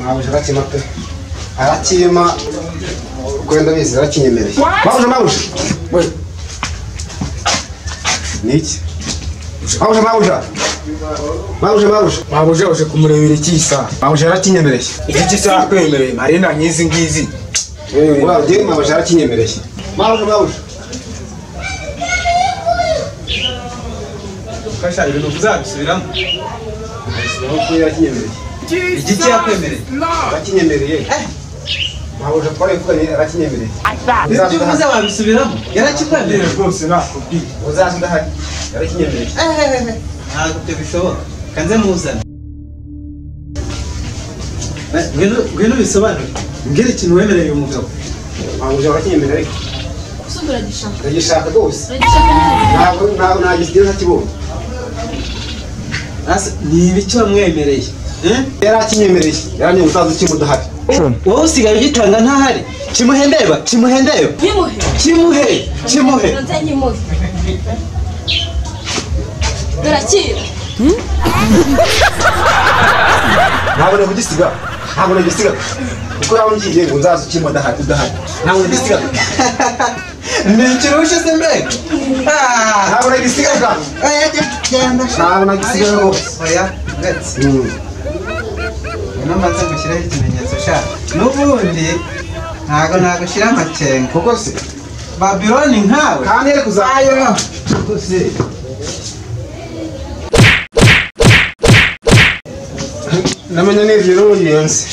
Mabuja arakima pe. Arakima. Kwenda bizi arakinyemereye. Mabuja. Niki? Mabuja uje kumurebera ikisa. Mabuja arakinyemereye. Iki cyaha kwemereye marina nkizi ngizi. Wa je mabuja arakinyemereye. Mabuja. Kasha ibintu uzabisubiramo. Nuko yarakinyemereye. Iki cyaha kwemereye. Arakinyemereye. Mabuja twari arakinyemereye. Ibyo uvuze wabisubiramo. Yarakikwemereye rwose nakubwiye. Uzaza ndahari. Yarakinyemereye. Ntabwo byo bishoboka. Kanze muzana. Ngwino bisobanure. Mbwira ikintu wemereye uyu mugabo. Mabuja arakinyemereye. Usubira gishaka. Ndagishaka rwose. Ntabwo nagize ntakibonye. Asa ni ibiki wamwemereye? Yarakinyemereye. Yaranye utazi kimudahari. Wowe usigaye ugitanga ntahari. Kimuhendeba. Kimuhe. Ntanyimuhe. Darakira. Ntabwo nagisiga. Uko yawungiye ngo nzaza ukimudahari. Ntabwo nagisiga. Ni ikirusha se mbega? Ntabwo nagisiga ka. Ntabwo nagisiga rwose. Oya, gats. Namaze gushyiraho ikimenyetso sha. N'ubundi ntabwo nagushyira amakenga. Kuko se Babyloni nkawe. kandi yari kuzayo. Kuko se Namenye n'ibyo rero yenze.